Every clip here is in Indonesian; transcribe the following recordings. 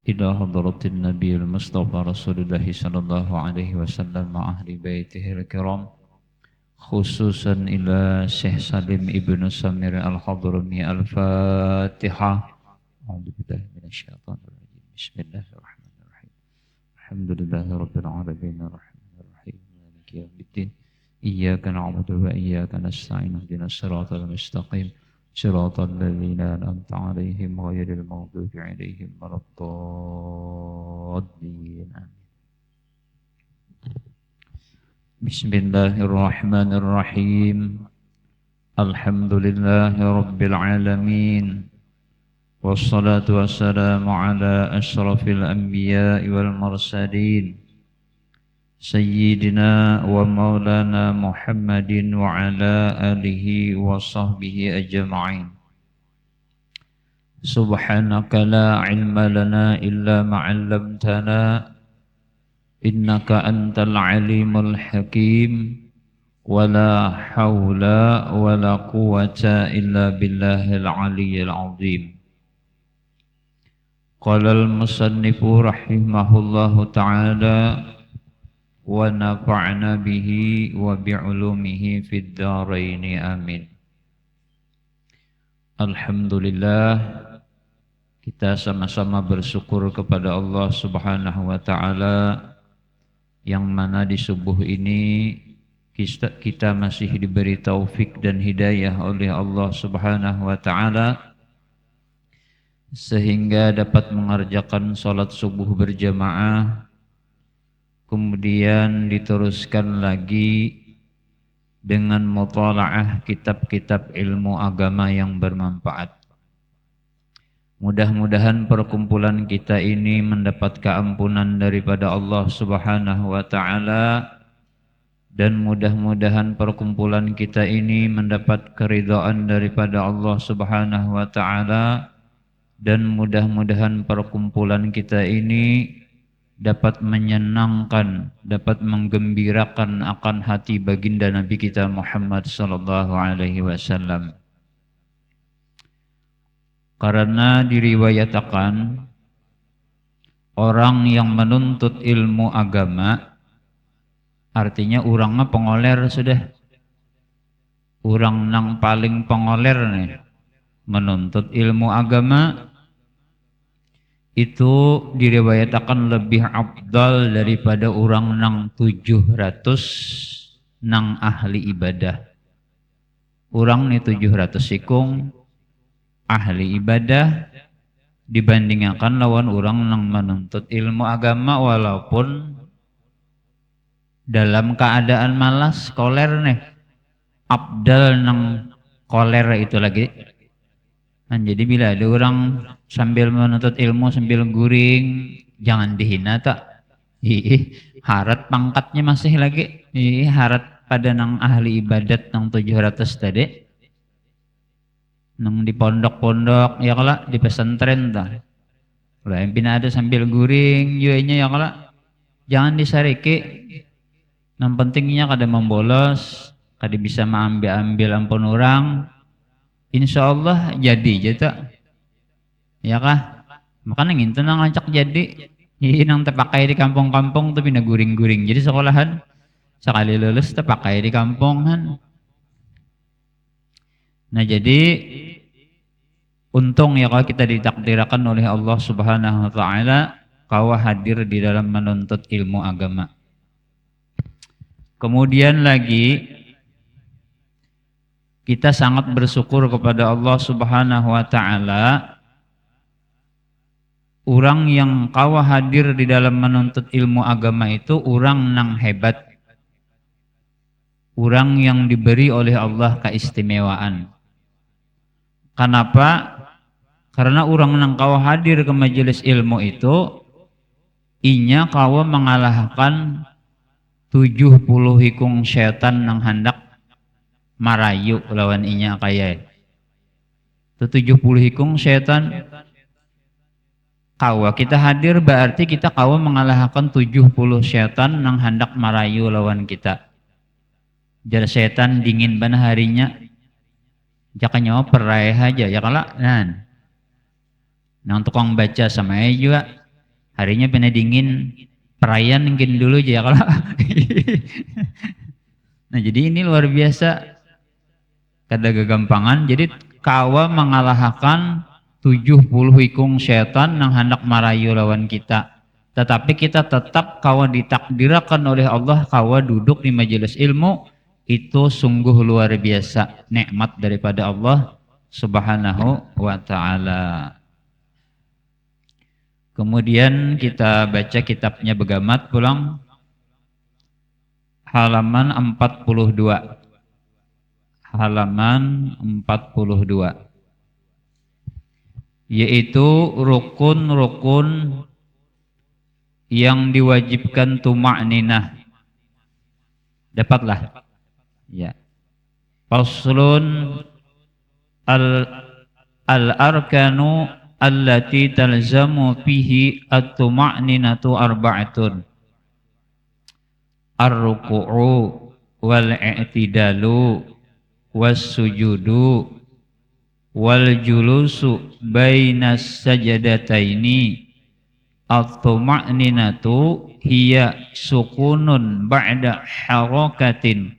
إلى حضرة النبي المصطفى رسول الله صلى الله عليه وسلم مع أهل بيته الكرام، خصوصا إلى شيخ سالم ابن سمير الحضرمي. الفاتحة. أعوذ بالله من الشيطان الرجيم. بسم الله الرحمن الرحيم. الحمد لله رب العالمين الرحمن الرحيم مالك يوم الدين. إياك نعبد وإياك نستعين اهدنا الصراط المستقيم صراط الذين أنعمت عليهم غير المغضوب عليهم ولا الضالين. بسم الله الرحمن الرحيم. الحمد لله رب العالمين، والصلاة والسلام على أشرف الأنبياء والمرسلين سيدنا ومولانا محمد وعلى آله وصحبه أجمعين. سبحانك لا علم لنا إلا ما علمتنا إنك أنت العليم الحكيم. ولا حول ولا قوة إلا بالله العلي العظيم. قال المصنف رحمه الله تعالى: ونفعنا به وبعلومه في الدارين آمين. Alhamdulillah, kita sama-sama bersyukur kepada Allah Subhanahu wa Ta'ala, yang mana di subuh ini kita masih diberi taufik dan hidayah oleh Allah Subhanahu wa Ta'ala sehingga dapat mengerjakan salat subuh berjamaah, kemudian diteruskan lagi dengan mutalaah kitab-kitab ilmu agama yang bermanfaat. Mudah-mudahan perkumpulan kita ini mendapat keampunan daripada Allah Subhanahu wa Ta'ala, dan mudah-mudahan perkumpulan kita ini mendapat keridhaan daripada Allah Subhanahu wa Ta'ala, dan mudah-mudahan perkumpulan kita ini dapat menyenangkan, dapat menggembirakan akan hati baginda Nabi kita Muhammad sallallahu alaihi wasallam. Karena diriwayatakan orang yang menuntut ilmu agama, artinya urangnya pengoler sudah. Urang nang paling pengoler nih menuntut ilmu agama itu diriwayatakan lebih afdal daripada orang nang 700 nang ahli ibadah. Orang nih 700 sikung ahli ibadah dibandingkan lawan orang nang menuntut ilmu agama, walaupun dalam keadaan malas koler nih, afdal nang koler itu lagi. Nah, jadi bila ada orang sambil menuntut ilmu sambil guring, jangan dihina tak. Harat pangkatnya masih lagi. Harat pada nang ahli ibadat nang 700 tadi. Nang di pondok-pondok ya kala di pesantren tak. Lah yang pina ada sambil guring juanya ya kala. Jangan disariki. Yang pentingnya kada membolos, kada bisa mengambil ampun orang. Insya Allah jadi jata, ya kah? Makanya ngintu nang ngacak jadi, nang terpakai di kampung-kampung tapi na guring-guring. Jadi sekolahan sekali lulus terpakai di kampungan. Nah jadi untung ya kalau kita ditakdirkan oleh Allah Subhanahu Wa Taala kau hadir di dalam menuntut ilmu agama. Kemudian lagi kita sangat bersyukur kepada Allah Subhanahu wa Ta'ala, orang yang kawa hadir di dalam menuntut ilmu agama itu orang nang hebat, orang yang diberi oleh Allah keistimewaan. Kenapa? Karena orang nang kawa hadir ke majelis ilmu itu inya kawa mengalahkan 70 hikung syaitan nang hendak marayu lawan inya kaya. 70 hikung syaitan. Kawa kita hadir berarti kita kawa mengalahkan 70 syaitan nang hendak marayu lawan kita. Jar syaitan dingin bana harinya. Jaka nyawa perai aja ya kala. Nang tukang baca sama juga Harinya pernah dingin, perayaan mungkin dulu aja ya kalau. Nah jadi ini luar biasa, kada gagampangan. Jadi kawa mengalahkan 70 ikung setan yang hendak marayu lawan kita. Tetapi kita tetap kawa ditakdirkan oleh Allah kawa duduk di majelis ilmu, itu sungguh luar biasa nikmat daripada Allah Subhanahu wa taala. Kemudian kita baca kitabnya Begamat pulang halaman 42. Halaman 42. Yaitu rukun-rukun yang diwajibkan tuma'ninah. Dapatlah. Ya. Faslun al-arkanu allati talzamu fihi at-tuma'ninatu arba'atun. Ar-ruku'u wal-i'tidalu was-sujudu wal-julusu bainas sajadataini. At-tuma'ninatu hiya sukunun ba'da harakatin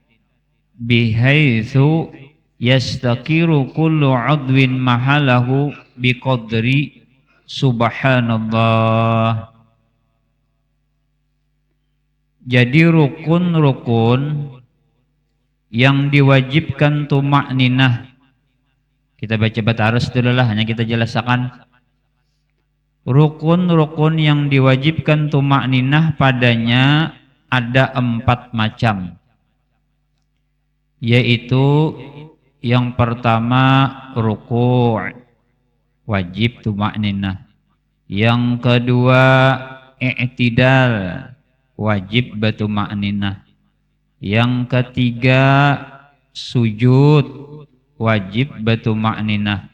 bihaitsu yastaqiru kullu 'udwin mahalahu biqadri subhanallah. Jadi rukun-rukun yang diwajibkan tuma'ninah, kita baca batarus dulu lah, hanya kita jelaskan. Rukun-rukun yang diwajibkan tuma'ninah padanya ada 4 macam. Yaitu yang pertama ruku' wajib tuma'ninah. Yang kedua i'tidal wajib batuma'ninah. Yang ketiga sujud wajib batuma'ninah.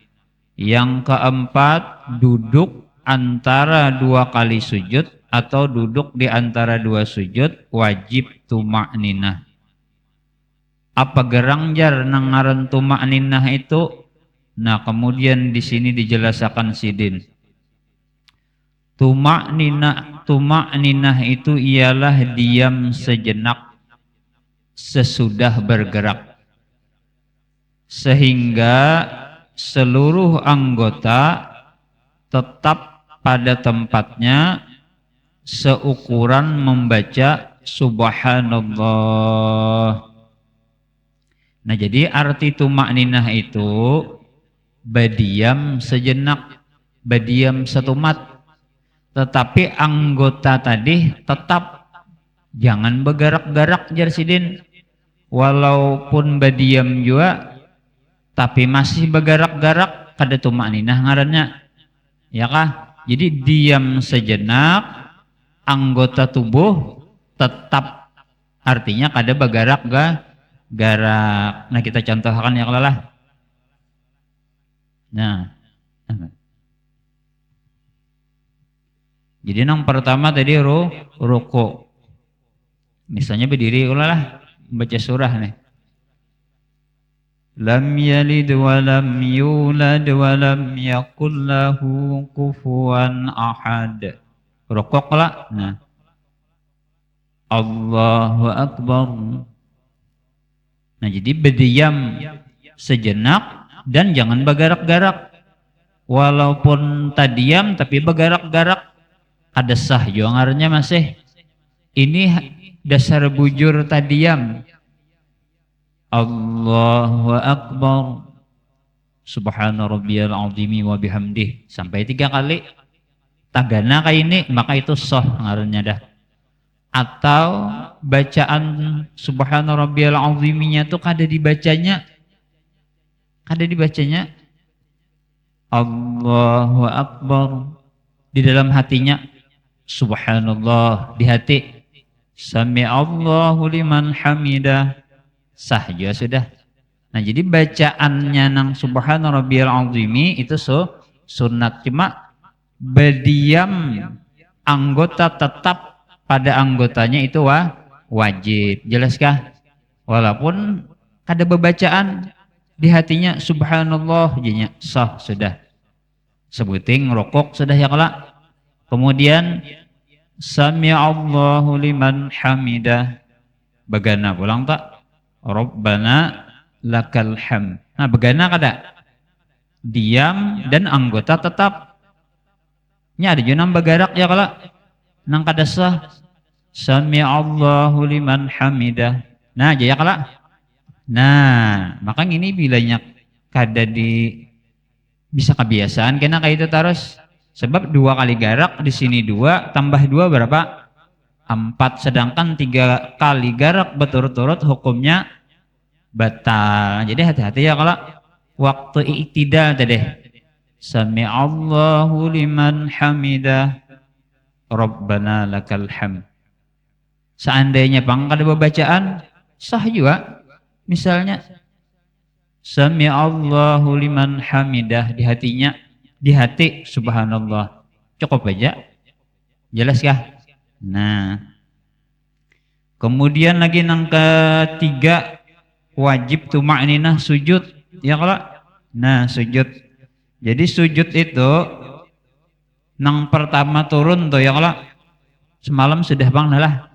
Yang keempat duduk antara 2 kali sujud atau duduk di antara 2 sujud wajib tuma'ninah. Apa gerang jar nang ngaran tuma'ninah itu? Nah, kemudian di sini dijelaskan sidin. Tuma'ninah itu ialah diam sejenak sesudah bergerak, sehingga seluruh anggota tetap pada tempatnya seukuran membaca subhanallah. Nah, jadi arti tuma'ninah itu badiam sejenak, badiam setumat. Tetapi anggota tadi tetap jangan bergerak-gerak jar sidin. Walaupun badiam juga tapi masih bergerak-gerak, kada tuma'ninah ngarannya. Ya kah? Jadi diam sejenak, anggota tubuh tetap, artinya kada bergerak-gerak. Nah, kita contohkan ya lah. Nah. Jadi yang pertama tadi ruku. Misalnya berdiri lah, baca surah nih. Lam yalid wa lam yulad wa lam yakul lahu kufuwan ahad. Rukuk lah. Nah. Allahu akbar. Nah, jadi berdiam sejenak dan jangan bergerak-gerak. Walaupun tadiam tapi bergerak-gerak, ada sah juga ngarannya masih. Ini dasar bujur tadiam. Allahu akbar. Subhana rabbiyal azimi wa bihamdih. Sampai 3 kali. Tagana kayak ini, maka itu sah ngarannya dah. Atau bacaan subhana rabbiyal aziminya tuh kada dibacanya. Allahu akbar. Di dalam hatinya subhanallah, di hati sami Allahu liman hamidah, sah juga sudah. Nah, jadi bacaannya nang subhana rabbiyal azimi itu sunat, cuma berdiam anggota tetap pada anggotanya itu wajib. Jelaskah? Walaupun kada bebacaan di hatinya subhanallah jadinya sah sudah. Sebuting rokok sudah ya kala. Kemudian Sami'allahu liman hamidah. Begana pulang tak? Rabbana lakal hamd. Nah, begana kada? Diam dan anggota tetap. Nya ada junam bagarak ya kalau nang kada sah. Sami'allahu liman hamidah. Nah, jaya kalau. Nah, maka ini bilanya kada di bisa kebiasaan kena kayak itu terus. Sebab 2 kali garak di sini 2 tambah 2 berapa? 4. Sedangkan 3 kali garak berturut-turut hukumnya batal. Jadi hati-hati ya kalau waktu iktidal tadi. Sami'allahu liman hamidah. Rabbana lakal hamd. Seandainya bang kada bacaan sah juga. Misalnya Sami'allahu liman hamidah di hatinya. Di hati subhanallah. Cukup aja. Jelas kah? Nah. Kemudian lagi yang ketiga wajib tuma'ninah sujud. Ya kalau? Nah, sujud. Jadi sujud itu nang pertama turun tuh ya kalau semalam sudah bang lah.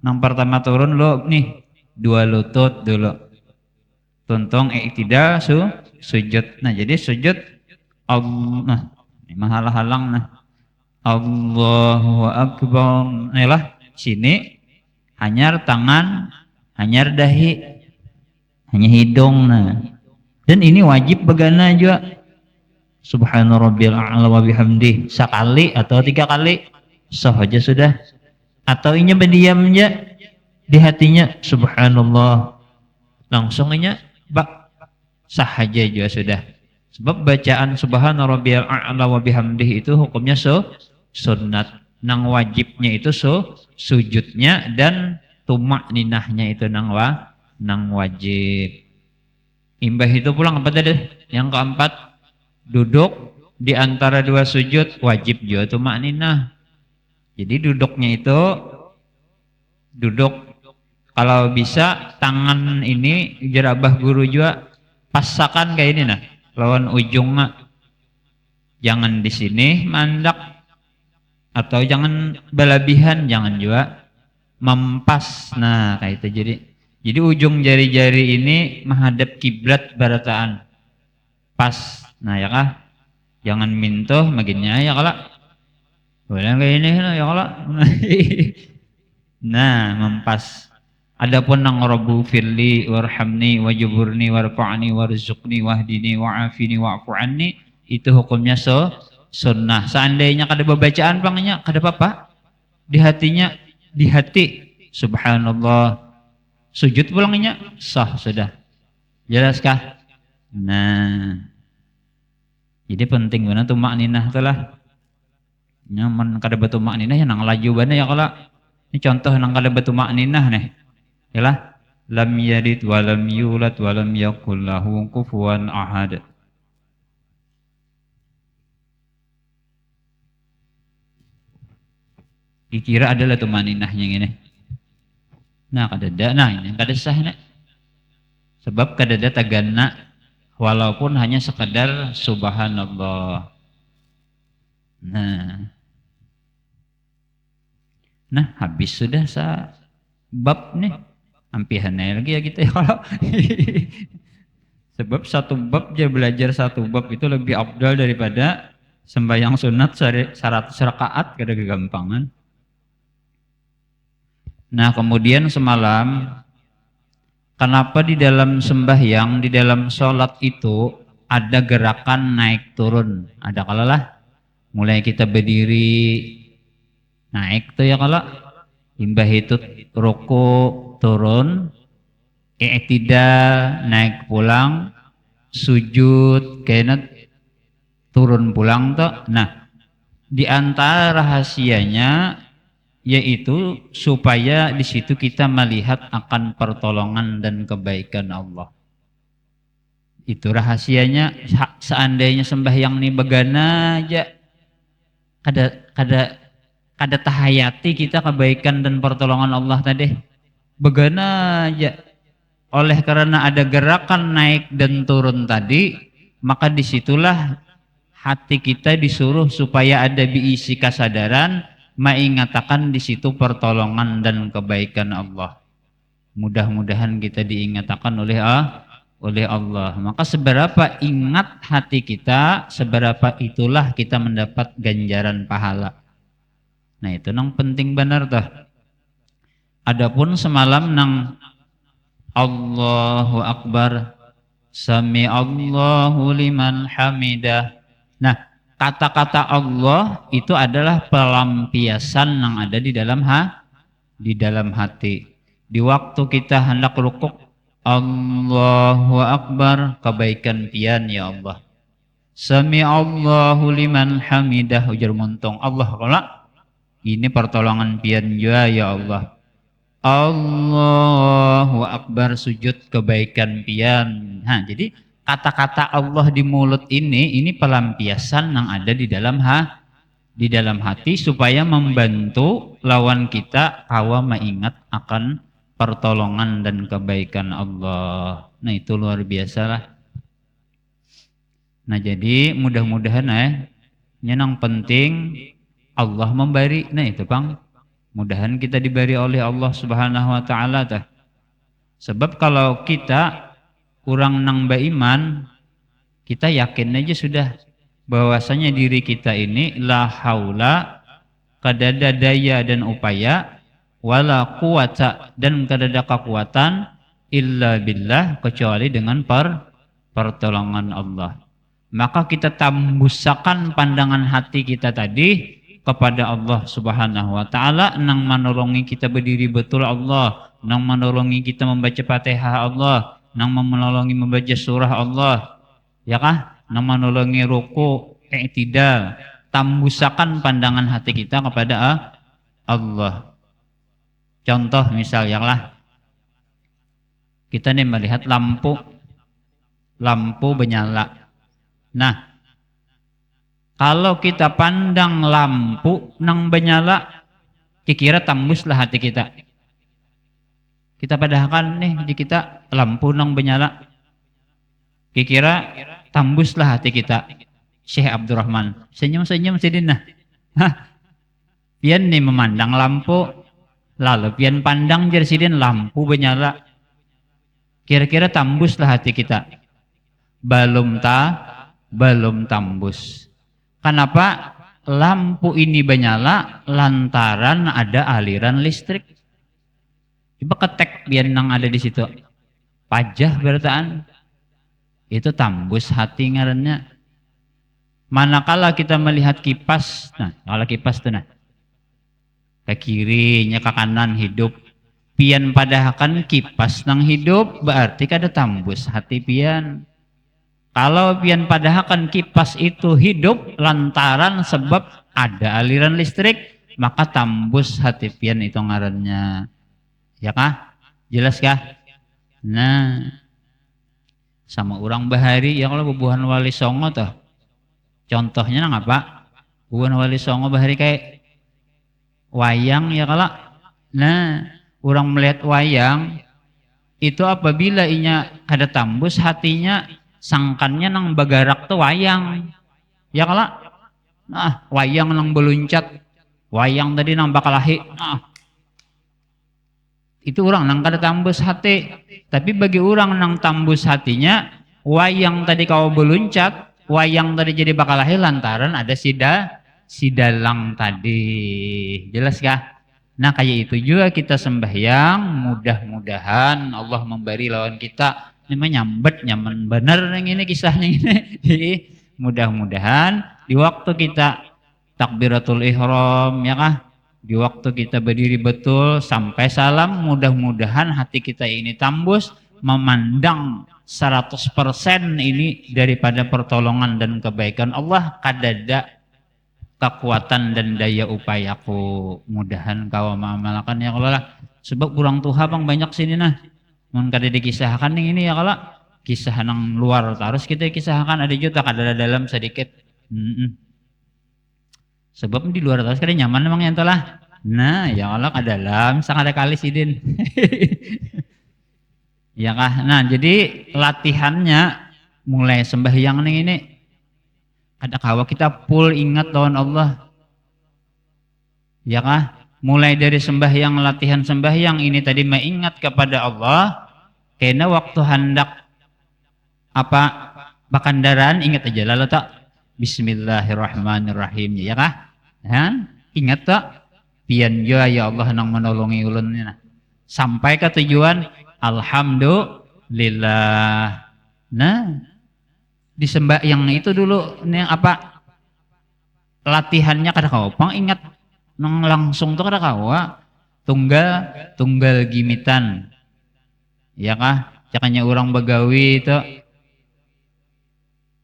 Nang pertama turun lo nih 2 lutut dulu. Tuntung iktidal sujud. Nah, jadi sujud Allah, nah, halang nah. Allahu Akbar. Inilah sini hanyar tangan, hanyar dahi, hanya hidung nah. Dan ini wajib begana juga. Subhana rabbil a'la wa bihamdih sekali atau 3 kali sah aja sudah. Atau inya berdiam aja di hatinya subhanallah. Langsung inya sah aja juga sudah. Sebab bacaan subhana rabbiyal a'la wa bihamdihi itu hukumnya sunnat. Nang wajibnya itu sujudnya dan tumak-ninahnya itu nang wajib. Imbah itu pulang apa tadi? Yang keempat duduk di antara 2 sujud wajib juga tumak-ninah. Jadi duduknya itu duduk kalau bisa tangan ini jerabah guru juga pasakan kayak ini nah. Lawan ujung jangan di sini mandak atau jangan berlebihan, jangan juga mempas. Nah, kayak itu jadi ujung jari-jari ini menghadap kiblat barataan pas. Nah, ya kah? Jangan mintuh makinnya ya kalau. Boleh kayak ini ya kalau. Nah, mempas. Adapun nang rabbu firli warhamni wajuburni warfa'ni warzuqni wahdini wa'afini wa'fu anni itu hukumnya sunnah. Seandainya kada bacaan pangnya kada apa-apa. Di hatinya di hati subhanallah. Sujud pulangnya sah sudah. Jelaskah? Nah. Jadi penting benar tumak-ninah itulah. Nyaman kada batumak-ninah ya nang laju bana ya kalau. Ini contoh nang kada batumak-ninah nih. Yalah lam yalid wa lam yulad wa lam yakul lahu kufuwan ahad. Dikira adalah tumaninahnya ini. Nah, kadada nah ini kada sah nih. Sebab kadada tagana walaupun hanya sekadar subhanallah. Nah. Nah, habis sudah bab nih. Ampihannya lagi ya kita ya kalau sebab 1 bab dia belajar 1 bab itu lebih afdal daripada sembahyang sunat 100 rakaat kada kegampangan. Nah, kemudian semalam kenapa di dalam sembahyang, di dalam sholat itu ada gerakan naik turun? Ada kalalah mulai kita berdiri naik tuh ya kalau imbah itu ruku turun, i'tidal naik pulang, sujud kena turun pulang tuh. Nah, di antara rahasianya yaitu supaya di situ kita melihat akan pertolongan dan kebaikan Allah. Itu rahasianya. Seandainya sembahyang nih begana aja kada tahayati kita kebaikan dan pertolongan Allah tadi. Begana aja. Oleh karena ada gerakan naik dan turun tadi, maka disitulah hati kita disuruh supaya ada diisi kesadaran, mengatakan di situ pertolongan dan kebaikan Allah. Mudah-mudahan kita diingatkan oleh Allah. Maka seberapa ingat hati kita, seberapa itulah kita mendapat ganjaran pahala. Nah itu nang penting benar tuh. Adapun semalam nang Allahu Akbar, Sami Allahu liman hamidah. Nah, kata-kata Allah itu adalah pelampiasan yang ada di dalam hati. Di waktu kita hendak rukuk, Allahu Akbar, kebaikan pian ya Allah. Sami Allahu liman hamidah, ujar muntung Allah kalau ini pertolongan pian juga ya Allah. Allahu Akbar, sujud kebaikan pian. Nah, jadi kata-kata Allah di mulut ini pelampiasan yang ada di dalam hati supaya membantu lawan kita kawa mengingat akan pertolongan dan kebaikan Allah. Nah, itu luar biasa lah. Nah, jadi mudah-mudahan yang penting Allah memberi. Nah, itu Bang. Mudahan kita diberi oleh Allah Subhanahu wa taala tah. Sebab kalau kita kurang nang beriman, kita yakin aja sudah bahwasanya diri kita ini la haula, kadada daya dan upaya, wala quwata, dan kadada kekuatan illa billah, kecuali dengan pertolongan Allah. Maka kita tambusakan pandangan hati kita tadi kepada Allah Subhanahu wa taala, nang menolongi kita berdiri betul Allah, nang menolongi kita membaca Fatihah Allah, nang menolongi membaca surah Allah, ya kah? Nang menolongi ruku, i'tidal. Tambusakan pandangan hati kita kepada Allah. Contoh misal ya lah, kita nih melihat lampu menyala. Nah, kalau kita pandang lampu nang menyala, kira tambuslah hati kita. Kita padahkan nih di kita lampu nang menyala, kira tambuslah hati kita. Syekh Abdurrahman senyum-senyum sidina. Pian nih memandang lampu, lalu pian pandang jersidin lampu menyala. Kira-kira tambuslah hati kita. Belum tambus. Kenapa? Lampu ini menyala lantaran ada aliran listrik. Coba ketek biar nang ada di situ. Pajah bertaan. Itu tambus hati ngarannya. Manakala kita melihat kipas, nah kalau kipas tuh nah, ke kirinya ke kanan hidup. Pian padahkan kipas nang hidup berarti kada tambus hati pian. Kalau pian padahkan kipas itu hidup lantaran sebab ada aliran listrik, maka tambus hati pian itu ngarannya. Ya kah? Jelas kah? Nah, sama orang bahari yang kalau bubuhan wali songo tuh. Contohnya nang apa? Bubuhan wali songo bahari kayak wayang ya kalau. Nah, orang melihat wayang itu apabila inya kada tambus hatinya, sangkannya nang bagarak tuh wayang. Ya kalau nah, wayang nang beluncat, wayang tadi nang bakalahi. Nah, itu orang nang kada tambus hati. Tapi bagi orang nang tambus hatinya, wayang tadi kau beluncat, wayang tadi jadi bakalahi lantaran ada sidalang tadi. Jelas kah? Nah kayak itu juga kita sembahyang, mudah-mudahan Allah memberi lawan kita. Ini menyambet nyaman benar yang ini kisahnya ini. Jadi mudah-mudahan di waktu kita takbiratul ihram ya kah, di waktu kita berdiri betul sampai salam, mudah-mudahan hati kita ini tambus memandang 100% ini daripada pertolongan dan kebaikan Allah, kadada kekuatan dan daya upayaku. Mudahan kau mengamalkan ya Allah lah. Sebab kurang tuha bang banyak sini nah. Mun kada dikisahkan ini ya kalau kisah nang luar terus kita kisahkan ada juga kada dalam sedikit. Sebab di luar terus kada nyaman memang yang telah. Nah ya Allah kada dalam sangat ada kali sidin. Ya kah? Nah jadi latihannya mulai sembahyang nih ini. Kada kawa kita full ingat lawan Allah. Ya kah? Mulai dari sembahyang, latihan sembahyang ini tadi mengingat kepada Allah. Karena waktu hendak apa bakandaran ingat aja lalu tak Bismillahirrahmanirrahim ya kah? Ya? Ingat tak? Pian ya Allah nang menolongi ulun ni nah. Sampai ke tujuan alhamdulillah. Nah, di sembahyang itu dulu nih apa latihannya kada kawa pang ingat nang langsung tuh kada kawa tunggal tunggal gimitan ya kah cakanya orang begawi itu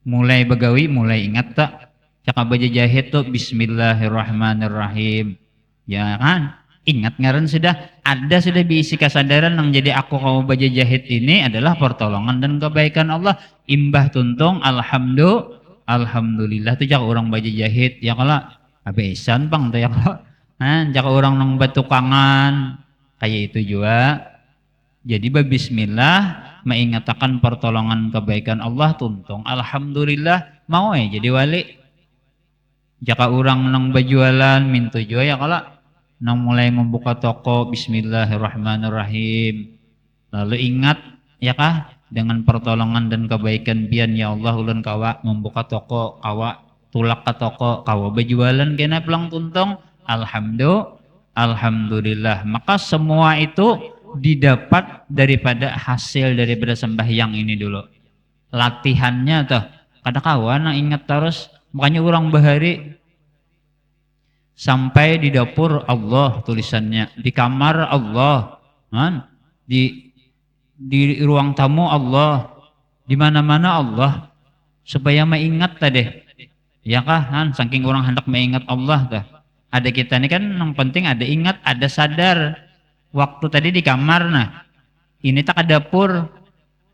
mulai begawi mulai ingat tak caka baja jahit tuh Bismillahirrahmanirrahim ya kan ingat ngaran sudah diisi kesadaran yang jadi aku kamu baja jahit ini adalah pertolongan dan kebaikan Allah imbah tuntung alhamdulillah tuh caka orang baja jahit ya kalau abesan bang tuh ya kalau caka orang nang batukangan kayak itu juga jadi bismillah mengingatkan pertolongan kebaikan Allah tuntung alhamdulillah mau jadi wali jaka orang nang berjualan mintu juga ya kalau nang mulai membuka toko bismillahirrahmanirrahim lalu ingat ya kah dengan pertolongan dan kebaikan pian ya Allah ulun kawa membuka toko kawa tulak ke toko kawa berjualan kena pelang tuntung alhamdulillah maka semua itu didapat daripada hasil daripada sembahyang ini dulu latihannya tuh kada kawan ingat terus makanya orang bahari sampai di dapur Allah tulisannya di kamar Allah kan di ruang tamu Allah di mana-mana Allah supaya mengingat tadi ya kah kan saking orang hendak mengingat Allah tuh ada kita ini kan yang penting ada ingat ada sadar waktu tadi di kamar nah ini tak ada dapur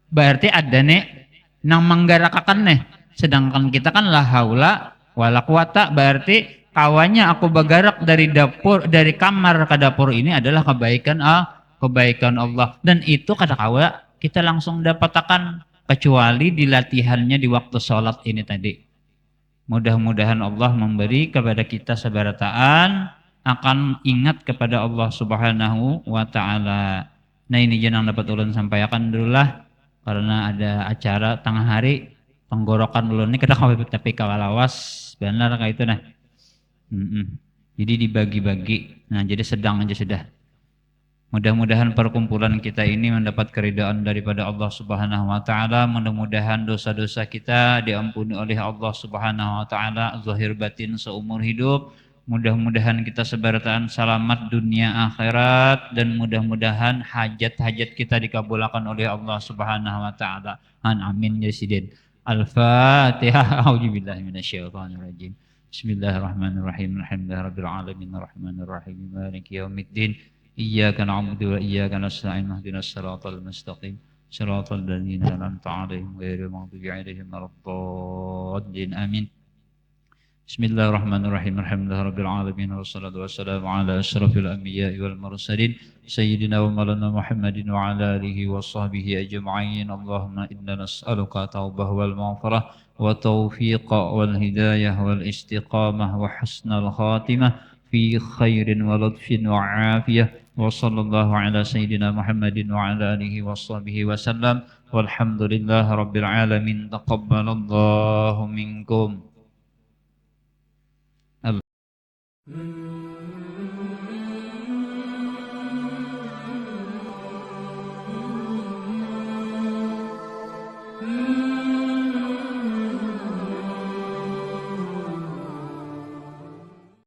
berarti ada nih nang menggarakakan nih sedangkan kita kan la haula wala quwata berarti kawannya aku bergerak dari dapur dari kamar ke dapur ini adalah kebaikan Allah dan itu kata kawa kita langsung dapatkan kecuali di latihannya di waktu sholat ini tadi mudah-mudahan Allah memberi kepada kita sebarataan akan ingat kepada Allah Subhanahu wa Ta'ala. Nah ini jangan dapat ulun sampaikan dulu lah karena ada acara tengah hari tenggorokan ulun ini kita tapi kawalawas benar kayak itu nah. Jadi dibagi-bagi. Nah jadi sedang aja sudah. Mudah-mudahan perkumpulan kita ini mendapat keridhaan daripada Allah Subhanahu wa Ta'ala. Mudah-mudahan dosa-dosa kita diampuni oleh Allah Subhanahu wa Ta'ala zahir batin seumur hidup. Mudah-mudahan kita sebarataan selamat dunia akhirat dan mudah-mudahan hajat-hajat kita dikabulkan oleh Allah Subhanahu wa Ta'ala. Amin ya sidin. Al-Fatihah. A'udzubillahi minasyaitonirrajim. Bismillahirrahmanirrahim. Alhamdulillahirabbil alamin arrahmanir rahim maliki yaumiddin. Iyyaka na'budu wa iyyaka nasta'in ihdinas siratal mustaqim siratal ladzina an'amta 'alaihim ghairil maghdubi 'alaihim waladdallin amin. Bismillahirrahmanirrahim. Alhamdulillahirabbil alamin wassalatu wassalamu ala asyrafil anbiya'i wal mursalin sayyidina wa maulana Muhammadin wa ala alihi washabbihi ajma'in. Allahumma inna nas'aluka taubah wal maghfirah wa taufiqa wal hidayah wal istiqamah wa husnal khatimah fi khairin wa lutfin wa afiyah wa sallallahu ala sayyidina Muhammadin wa ala alihi wa sahbihi wa sallam walhamdulillahi rabbil alamin taqabbalallahu minkum.